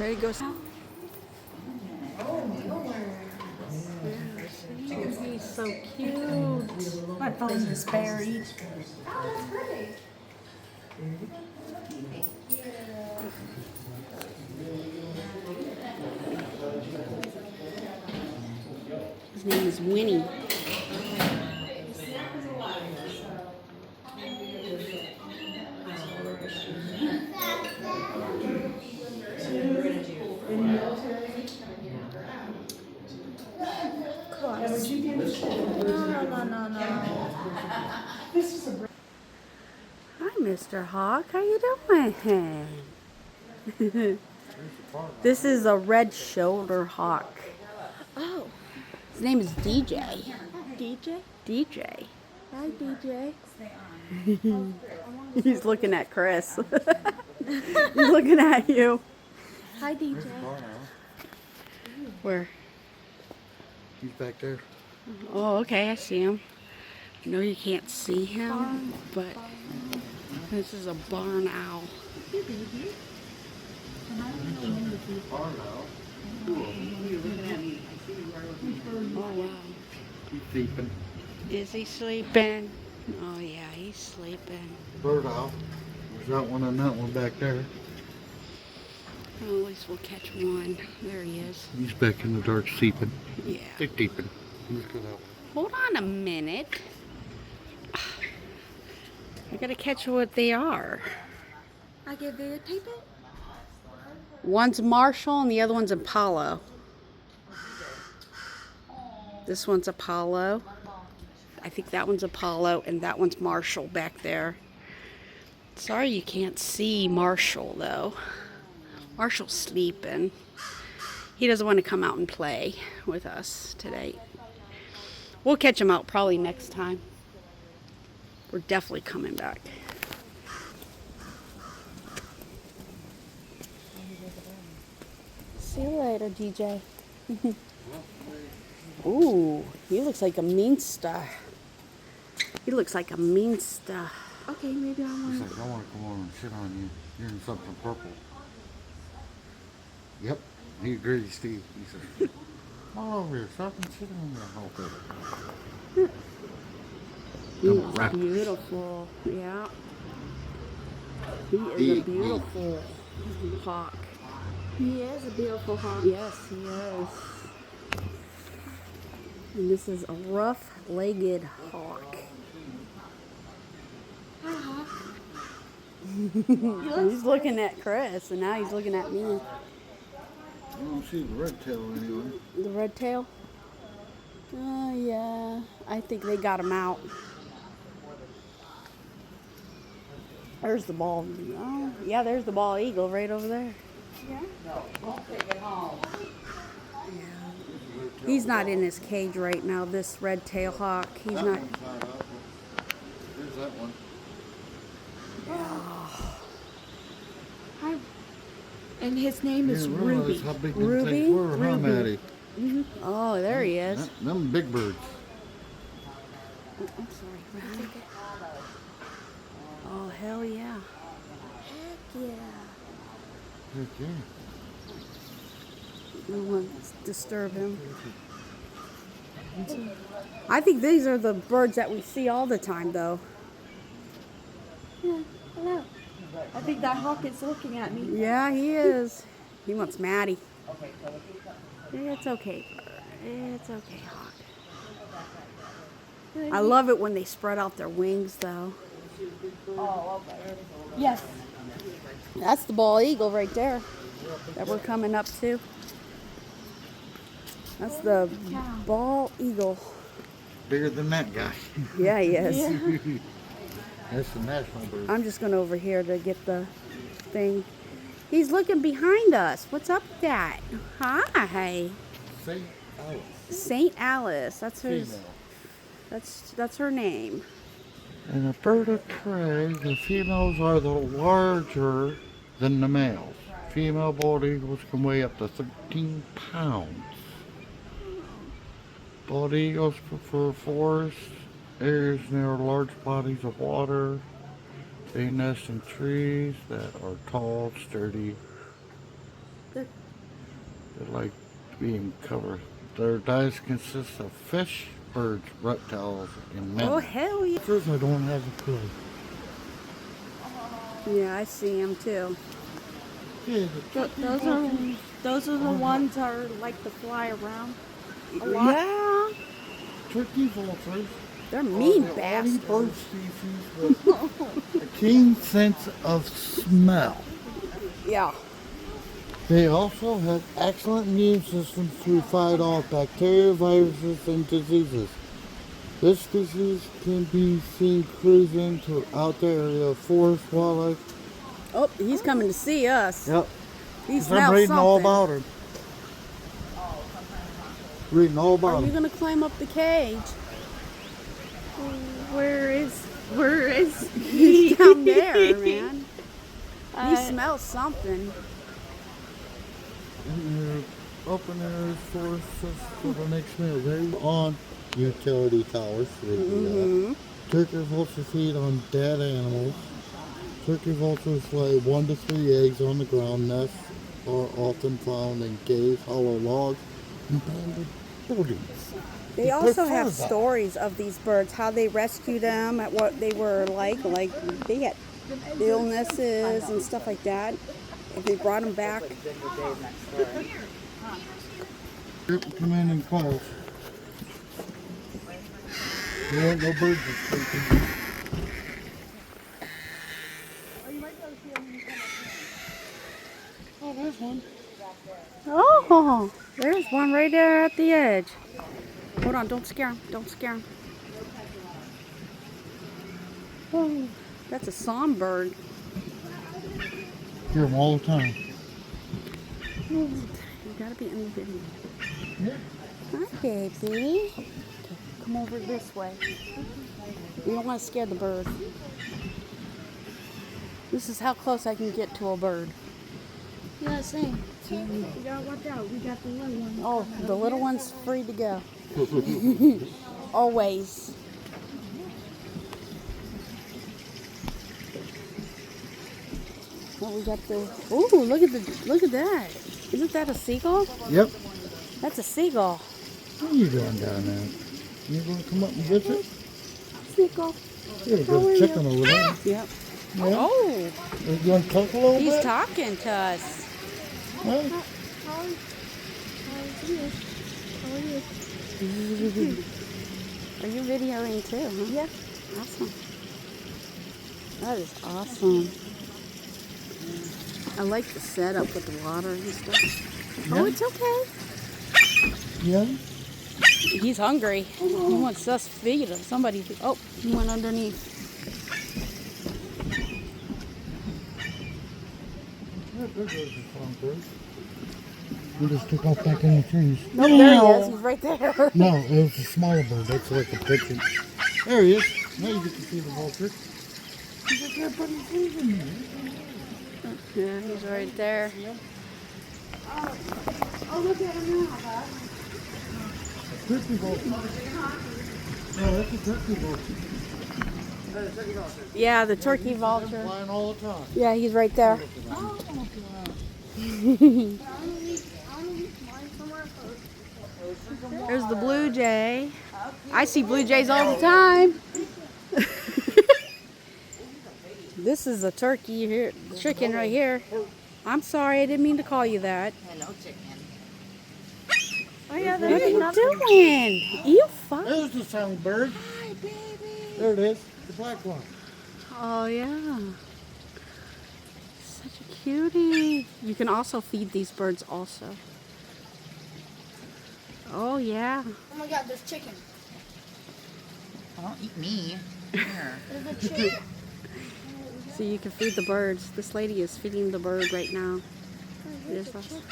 Ready to go? He's so cute. My phone's is buried. Oh, that's great. His name is Winnie. Hi, Mr. Hawk. How you doing? This is a red shoulder hawk. Oh, His name is DJ. DJ? DJ. Hi, DJ. He's looking at Chris. He's looking at you. Hi, DJ. Where? He's back there. Oh, okay. I see him. I know you can't see him, but this is a barn owl. Oh, wow. He's sleeping. Is he sleeping? Oh, yeah, he's sleeping. Bird owl. There's that one and that one back there. Oh, at least we'll catch one. There he is. He's back in the dark sleeping. Yeah. They're sleeping. Look at that one. Hold on a minute. I gotta catch what they are. I can videotape it? One's Marshall and the other one's Apollo. This one's Apollo. I think that one's Apollo and that one's Marshall back there. Sorry you can't see Marshall though. Marshall's sleeping. He doesn't want to come out and play with us today. We'll catch him out probably next time. We're definitely coming back. See you later, DJ. Ooh, he looks like a meanster. He looks like a meanster. Okay, maybe I He's want like, I want to come over and sit on you. You're in something purple. Yep. He agrees, Steve. He said, come on over here. Stop and sit on there. He's beautiful. Yeah. He is a beautiful hawk. He is a beautiful hawk. Yes, he is. And this is a rough-legged hawk. Hi, Hawk. He's looking at Chris, and now he's looking at me. I don't see the red tail anyway. The red tail? Yeah. I think they got him out. There's the bald. Oh, yeah, there's the bald eagle right over there. Yeah? He's not in his cage right now, this red tail hawk. He's not. There's that one. Hi. And his name is Didn't realize Ruby. how big them Ruby? things were, huh, Ruby. Maddie? Oh, there he is. Them big birds. Oh, I'm sorry. Oh, hell yeah. Heck yeah. Heck yeah. No one disturb him. I think these are the birds that we see all the time, though. Yeah, hello. I think that hawk is looking at me. Yeah, he is. He wants Maddie. It's okay, bird. It's okay, hawk. I love it when they spread out their wings, though. Yes. That's the bald eagle right there that we're coming up to. That's the bald eagle. Bigger than that guy. Yeah, he is. Yeah. That's the national bird. I'm just going over here to get the thing. He's looking behind us. What's up with that? Hi. St. Alice. St. Alice. That's her. Female. That's her name. In a bird of prey, the females are the larger than the males. Female bald eagles can weigh up to 13 pounds. Bald eagles prefer forest areas near large bodies of water. They nest in trees that are tall, sturdy. The They like being covered. Their diets consist of fish, birds, reptiles, and Oh, mammals. hell yeah. Others I don't have a clue. Yeah, I see them too. Yeah, Those are the ones that are like to fly around a lot. Yeah. turkey vultures They're are mean the only bastards. bird species with a keen sense of smell. Yeah. They also have excellent immune systems to fight off bacteria, viruses, and diseases. This species can be seen cruising throughout the area of forest wildlife. Oh, he's coming to see us. Yep. He 'Cause I'm smells reading something. all about him. Reading all about Are you him. gonna climb up the cage? Where is He's down there, man. He Uh, smells something. And open air forests for the next meal. They're on utility towers. So they do that. Turkey vultures feed on dead animals. Turkey vultures lay 1 to 3 eggs on the ground. Nests are often found in caves, hollow logs, and abandoned buildings. They also have prefer that. stories of these birds, how they rescued them, at what they were like they had illnesses and stuff like that. And they brought them back. Come in and calls. There ain't no birds escaping. Oh, there's one. Oh, there's one right there at the edge. Hold on, don't scare him. Don't scare him. Oh, that's a songbird. Hear them all the time. You gotta be in the video. Yeah. Hi, baby. Okay, come over this way. You don't want to scare the bird. This is how close I can get to a bird. yeah, same. You gotta watch out. We got the little one. Oh, the little one's free to go. Always. Well, we got the. Ooh, look at that. Isn't that a seagull? Yep. That's a seagull. What are you doing down there? You gonna come up and visit? Seagull. Yeah, there's a chicken over there. Yep. Yeah. Oh, You gonna talk a little he's bit? talking to us. Huh? Are you videoing too? Huh? Yeah. Awesome. That is awesome. I like the setup with the water and stuff. Oh, it's okay. Yeah. He's hungry. He wants us to feed him. Somebody. Oh, he went underneath. There goes the songbird. We just took off back in the trees. No, there he is. He's right there. No, it was a smaller bird. That's like a pigeon. There he is. Now you get to see the vulture. He's up there putting food in there. Yeah, he's right there. Oh, look at him now, Bob. Turkey vulture. No, that's a turkey vulture. Yeah, the turkey vulture. Flying all the time. Yeah, he's right there. There's the blue jay. I see blue jays all the time. This is a turkey here, chicken right here. I'm sorry, I didn't mean to call you that. Hello, chicken. Oh, yeah, What are there's you another. doing? You fine? There's the songbird. Hi, baby. There it is. The black one. Oh yeah. Such a cutie. You can also feed these birds also. Oh yeah. Oh my god, there's chicken. Don't eat me. Here. There's a chicken. So you can feed the birds. This lady is feeding the bird right now. There's awesome.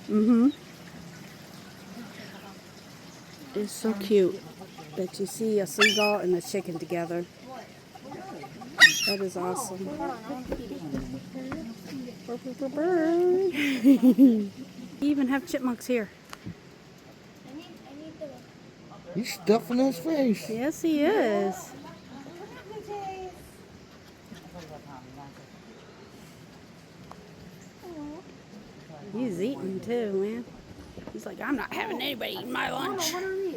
Mm-hmm. It's so cute that you see a seagull and a chicken together. That is awesome. Bird. You even have chipmunks here. I need the. He's stuffing his face. Yes, he is. He's eating too, man. He's like, I'm not having anybody eat my lunch. What are these?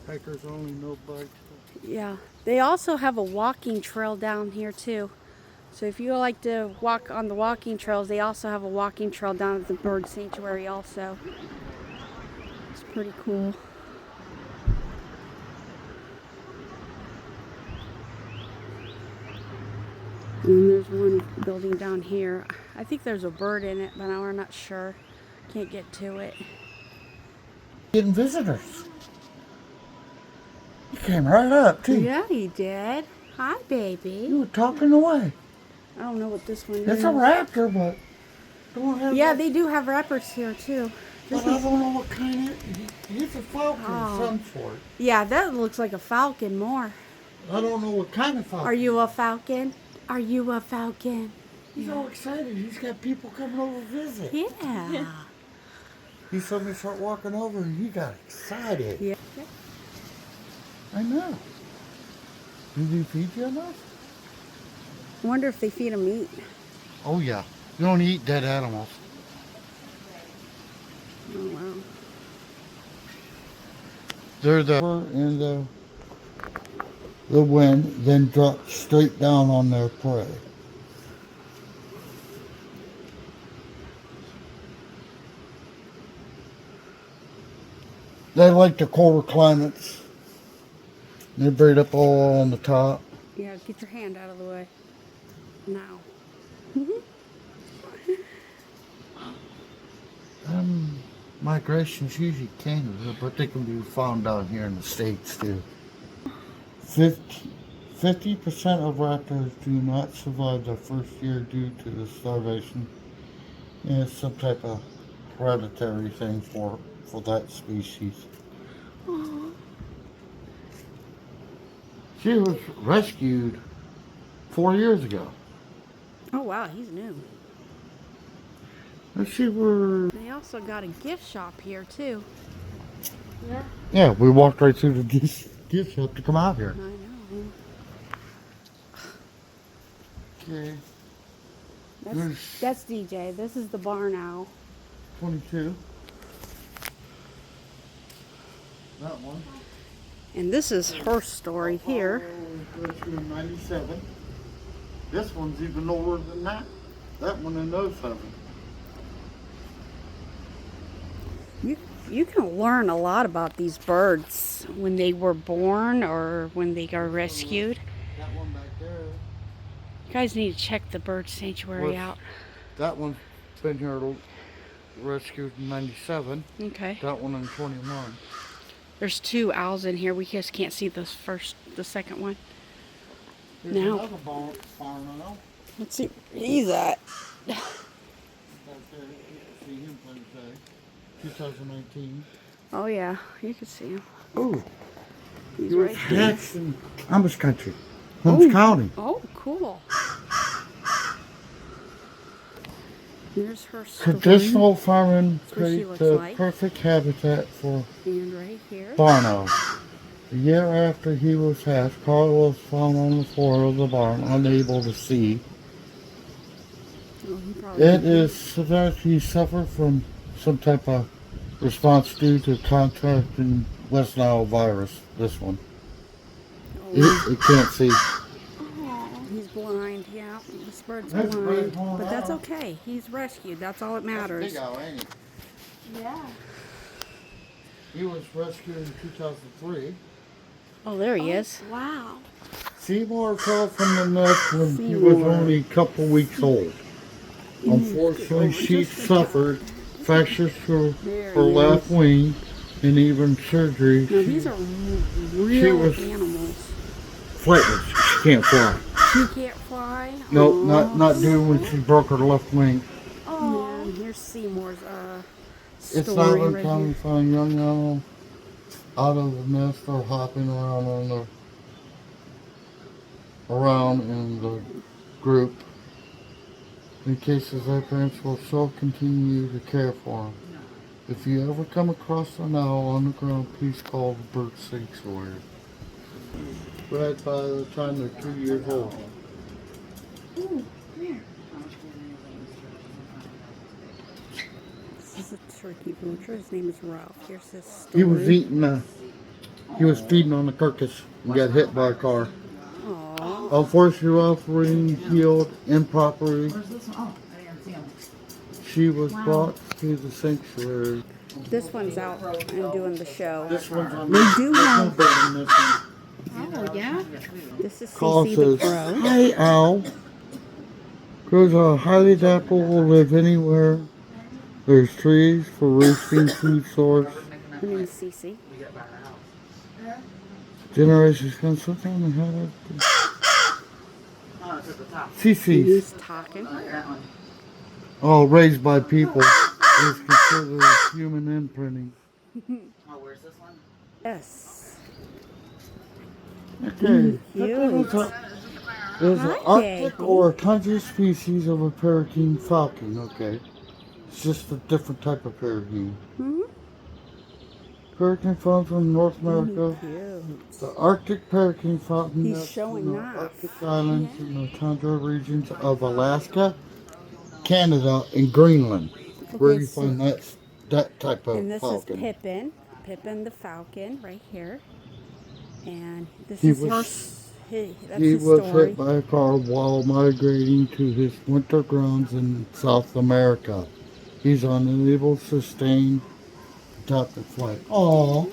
Hikers only, no bikes. Yeah. They also have a walking trail down here too. So if you like to walk on the walking trails, they also have a walking trail down at the bird sanctuary also. It's pretty cool. And there's one building down here. I think there's a bird in it, but we're not sure. Can't get to it. Getting visitors. You came right up, too. Yeah, he did. Hi, baby. You were talking away. I don't know what this one is. It's a raptor, but don't have Yeah, that. they do have rappers here too. But I don't know what kind of. He's a falcon of some sort. Yeah, that looks like a falcon more. I don't know what kind of falcon. Are you a falcon? Are you a falcon? He's all excited. He's got people coming over to visit. Yeah. He saw me start walking over and he got excited. Yeah. I know. Did he feed you enough? I wonder if they feed them meat. Oh, yeah. You don't eat dead animals. Oh, wow. They're the wind, then drop straight down on their prey. They like the colder climates. They breed up all on the top. Yeah, get your hand out of the way. Now. Migration's usually Canada, but they can be found down here in the States too. 50% of raptors do not survive their first year due to the starvation. And it's some type of hereditary thing for that species. Aww. She was rescued 4 years ago. Oh, wow, he's new. And she were... They also got a gift shop here too. Yeah, we walked right through the gift shop to come out here. I know. Okay, That's DJ. This is the barn owl. 22. That one. And this is her story here. Rescued in 97. This one's even older than that. That one in 07. You can learn a lot about these birds when they were born or when they got rescued. That one back there. You guys need to check the bird sanctuary out. That one's been here rescued in 97. Okay. That one in 21. There's two owls in here. We just can't see the second one. There's No. another farm now. Let's see where he's at. Back there. You can see him play today. 2019. Oh yeah, you can see him. Ooh. He's right there. That's in Amish country. Holmes County. Oh, cool. Here's her story. Traditional farming That's what she creates looks the like. perfect habitat for And right here. barn owls. A year after he was hatched, Carl was found on the floor of the barn, unable to see. Oh, he probably It is severe. He suffered from some type of response due to contracting West Nile virus. This one. It can't see. He's blind, yeah. This bird's That's a blind. big one, But that's huh? okay. He's rescued. That's all that matters. Big owl, ain't he? Yeah. He was rescued in 2003. Oh, there he is. Wow. Seymour fell from the nest when he was Seymour. only a couple weeks old. Unfortunately, she suffered fractures to There her he left is. wing and even surgery. No, She these are real was- animals. flightless. She can't fly. She can't fly. Nope, Aw. not doing when she broke her left wing. Yeah, and here's Seymour's It's not story right uncommon here. to find young animals out of the nest or hopping around in the group. In cases their parents will still continue to care for them. If you ever come across an owl on the ground, please call the bird sanctuary. Right by the time they're 2 years old. Ooh, come here. turkey butcher. His name is Ralph. Here's his story. He was eating. He was feeding on the carcass and got hit by a car. Aww. Unfortunately, Ralph Ring healed improperly. Where's this one? Oh, I didn't see him. She was brought to the sanctuary. This one's out and doing the show. This one's on. We do have. This one. Oh yeah. This is Call CC the says, Crow. "Hi, Owl. Crows are highly adaptable, will live anywhere. There's trees for roosting, food source. Her name is CC. Generations come sometime and had it. Oh, it's at the top. CC, He's talking. That one. all raised by people, is considered human imprinting." Oh, where's this one? Yes. Okay. Cute. There's Hi, an Arctic baby. or tundra species of a parakeet falcon. Okay. It's just a different type of parakeet. Hmm? Parakeet found from North America. Cute. The Arctic parakeet falcon He's nests showing in the off. Arctic islands in the tundra regions of Alaska, Canada, and Greenland, where Okay, you so- find that type of And this falcon. is Pippin. Pippin the falcon right here. And this He is was- that's He his was story. hit by a car while migrating to his winter grounds in South America. He's unable to sustain adaptive flight. Oh,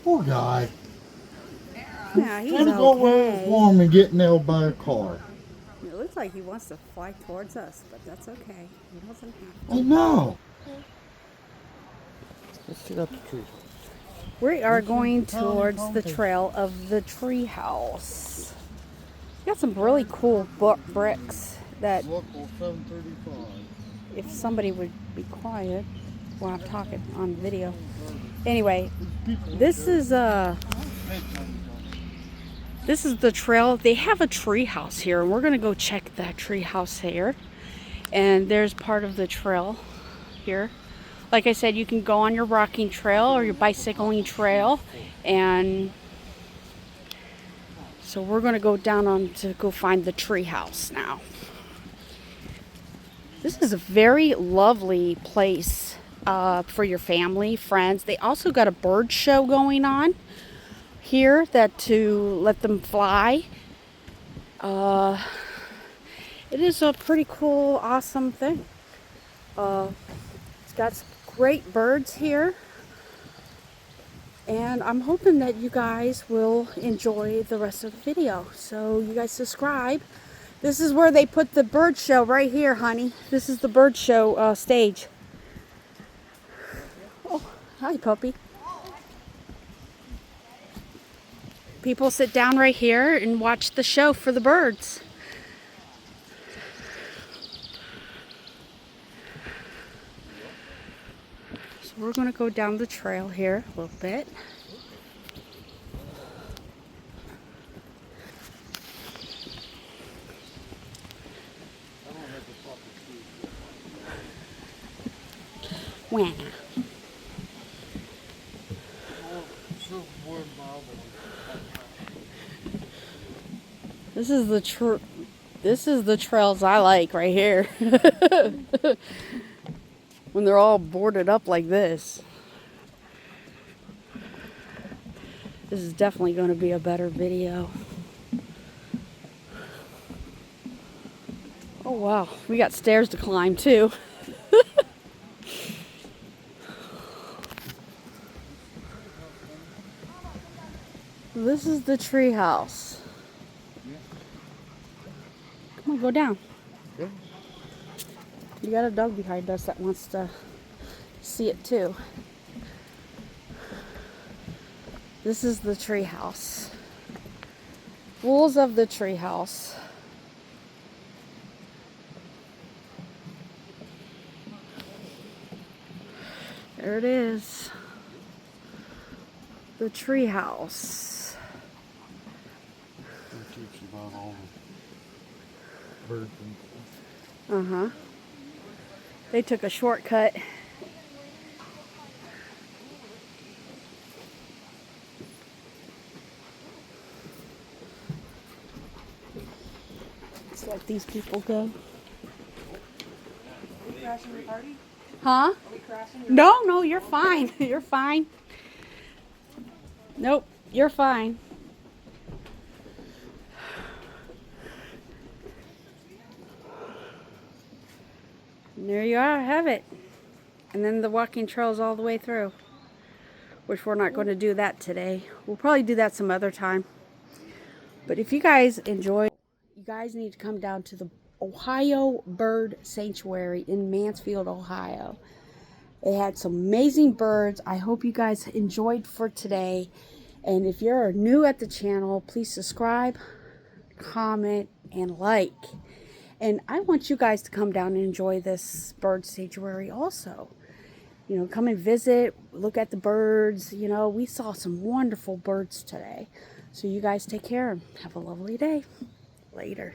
poor guy. Yeah, he's Trying to go where it's okay. warm and get nailed by a car. It looks like he wants to fly towards us, but that's okay. He doesn't have to. I know. Let's see up the tree. We are going towards the trail of the tree house. Got some really cool bricks that Local 735. if somebody would be quiet while I'm talking on video. Anyway, this is the trail. They have a tree house here, and we're gonna go check that tree house here. And there's part of the trail here. Like I said, you can go on your walking trail or your bicycling trail, and so we're gonna go down on to go find the tree house now. This is a very lovely place for your family, friends. They also got a bird show going on here that to let them fly. It is a pretty cool, awesome thing. It's got some great birds here. And I'm hoping that you guys will enjoy the rest of the video. So you guys subscribe. This is where they put the bird show right here, honey. This is the bird show stage. Oh, hi, puppy. People sit down right here and watch the show for the birds. So we're going to go down the trail here a little bit. Wah. This is the trails I like right here. When they're all boarded up like this. This is definitely going to be a better video. Oh wow, we got stairs to climb too. This is the tree house. Come on, go down. Okay. You got a dog behind us that wants to see it too. This is the tree house. Rules of the tree house. There it is. The tree house. It teaches about all the birds and stuff. Uh-huh. They took a shortcut. Let's let these people go. Crashing the party? Huh? No, no, you're fine. You're fine. Nope, you're fine. And there you are, have it. And then the walking trails all the way through, which we're not going to do that today. We'll probably do that some other time. But if you guys enjoy, you guys need to come down to the Ohio Bird Sanctuary in Mansfield, Ohio. They had some amazing birds. I hope you guys enjoyed for today. And if you're new at the channel, please subscribe, comment, and like. And I want you guys to come down and enjoy this bird sanctuary also. You know, come and visit, look at the birds. You know, we saw some wonderful birds today. So you guys take care and have a lovely day. Later.